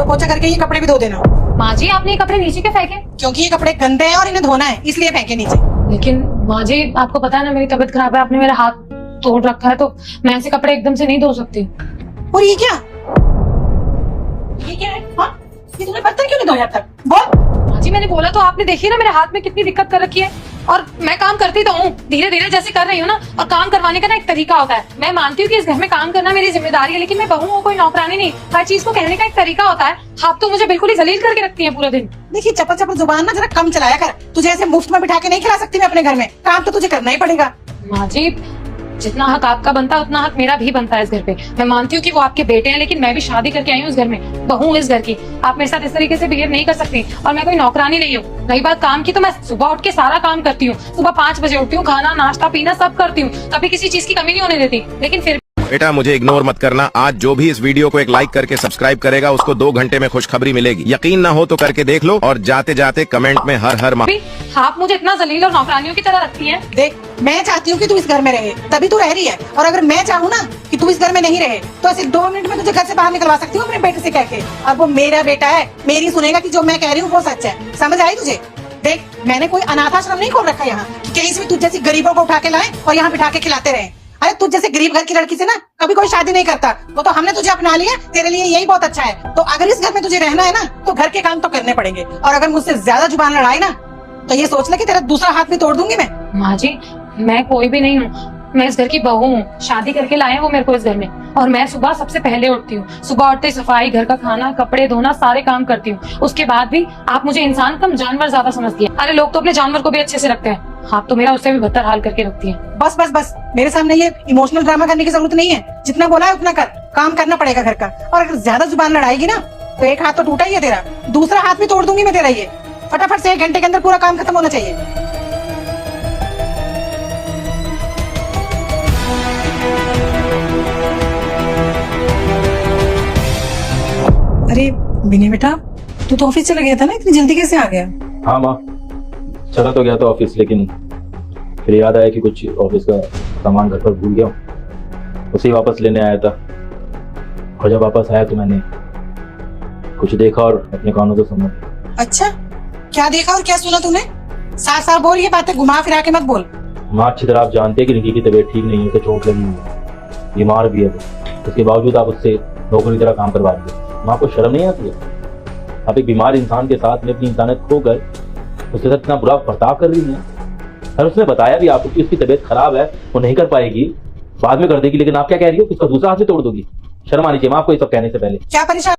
पोछा करके ये कपड़े भी धो देना। माँ जी आपने ये कपड़े नीचे क्यों फेंके? क्योंकि ये कपड़े गंदे हैं और इन्हें धोना है, इसलिए फेंके नीचे। लेकिन माँ जी आपको पता है ना मेरी तबीयत खराब है, आपने मेरा हाथ तोड़ रखा है, तो मैं ऐसे कपड़े एकदम से नहीं धो सकती। और ये क्या है? हाँ? ये तुमने बर्तन क्यों नहीं धोया अब तक? बोल। माँ जी मैंने बोला तो आपने, देखी ना मेरे हाथ में कितनी दिक्कत कर रखी है। और मैं काम करती तो हूँ, धीरे धीरे जैसे कर रही हूँ ना। और काम करवाने का ना एक तरीका होता है। मैं मानती हूँ कि इस घर में काम करना मेरी जिम्मेदारी है, लेकिन मैं बहू हूँ, कोई नौकरानी नहीं। हर चीज को कहने का एक तरीका होता है। आप तो मुझे बिल्कुल ही जलील करके रखती है पूरा दिन। देखिए चपल चपल जुबान ना जरा कम चलाया कर। तुझे ऐसे मुफ्त में बिठा के नहीं खिला सकती मैं अपने घर में। काम तो तुझे करना ही पड़ेगा। माँ जी जितना हक आपका बनता है उतना हक मेरा भी बनता है इस घर पे। मैं मानती हूँ कि वो आपके बेटे हैं, लेकिन मैं भी शादी करके आई हूँ इस घर में, बहू हूँ इस घर की। आप मेरे साथ इस तरीके से बिहेव नहीं कर सकती। और मैं कोई नौकरानी नहीं हूँ। रही बात काम की, तो मैं सुबह उठ के सारा काम करती हूँ। सुबह 5 बजे उठती हूँ, खाना नाश्ता पीना सब करती हूँ, कभी किसी चीज की कमी नहीं होने देती। लेकिन फिर बेटा मुझे इग्नोर मत करना। आज जो भी इस वीडियो को एक लाइक करके सब्सक्राइब करेगा उसको 2 घंटे में खुशखबरी मिलेगी। यकीन ना हो तो करके देख लो और जाते जाते कमेंट में हर हर आप मुझे इतना जलील और नौकरानियों की तरह रखती हैं। देख मैं चाहती हूँ कि तू इस घर में रहे, तभी तू रह रही है। और अगर मैं चाहूँ ना कि तू इस घर में नहीं रहे, तो ऐसे 2 मिनट में तुझे घर से बाहर निकलवा सकती हूँ अपने बेटे से कह के। और वो मेरा बेटा है, मेरी सुनेगा कि जो मैं कह रही हूँ वो सच है। समझ आई तुझे? देख मैंने कोई अनाथाश्रम नहीं खोल रखा यहाँ कि कहीं से भी तुझ जैसी गरीबों को उठा के लाए और यहाँ बिठा के खिलाते रहे। अरे तुझ जैसे गरीब घर की लड़की से ना कभी कोई शादी नहीं करता। वो तो हमने तुझे अपना लिया, तेरे लिए यही बहुत अच्छा है। तो अगर इस घर में तुझे रहना है ना, तो घर के काम तो करने पड़ेंगे। और अगर मुझसे ज्यादा जुबान लड़ाई ना, तो ये सोच ले कि तेरा दूसरा हाथ भी तोड़ दूंगी मैं। माँ जी मैं कोई भी नहीं हूँ, मैं इस घर की बहू हूँ। शादी करके लाए हैं वो मेरे को इस घर में। और मैं सुबह सबसे पहले उठती हूँ। सुबह उठते सफाई, घर का खाना, कपड़े धोना, सारे काम करती हूँ। उसके बाद भी आप मुझे इंसान कम जानवर ज्यादा समझती है। अरे लोग तो अपने जानवर को भी अच्छे से रखते हैं, आप तो मेरा उससे भी बदतर हाल करके रखती है। बस बस बस मेरे सामने ये इमोशनल ड्रामा करने की जरूरत नहीं है। जितना बोला है उतना कर, काम करना पड़ेगा घर का। और अगर ज्यादा जुबान लड़ाएगी ना, तो एक हाथ तो टूटा ही है तेरा, दूसरा हाथ भी तोड़ दूंगी मैं तेरा। ये फटाफट से 1 घंटे के अंदर पूरा काम खत्म होना चाहिए। अरे बिनी बेटा, तू तो ऑफिस चला गया था ना, इतनी जल्दी कैसे आ गया? हाँ माँ, चला तो गया था ऑफिस, लेकिन फिर याद आया कि कुछ ऑफिस का सामान घर पर भूल गया हूँ, उसे वापस लेने आया था। और जब वापस आया तो मैंने कुछ देखा और अपने कानों से सुना। अच्छा क्या देखा और क्या सुना तूने? साफ साफ बोल, ये बातें घुमा फिरा के मत बोल। माँ अच्छी तरह आप जानते हैं कि रिकी की तबीयत ठीक नहीं है, उसे चोट लगी हुई है, बीमार भी है। उसके बावजूद आप उससे नौकरी की तरह काम करवा रही है। माँ को शर्म नहीं आती है? आप एक बीमार इंसान के साथ में अपनी इंसानियत खोकर उसके साथ इतना बुरा बर्ताव कर रही है। और उसने बताया भी आपको कि उसकी तबीयत खराब है, वो नहीं कर पाएगी, बाद में कर देगी, लेकिन आप क्या कह रही हो कि उसका दूसरा हाथ भी तोड़ दोगी? शर्म आनी चाहिए माँ आपको ये सब कहने से पहले। क्या परेशान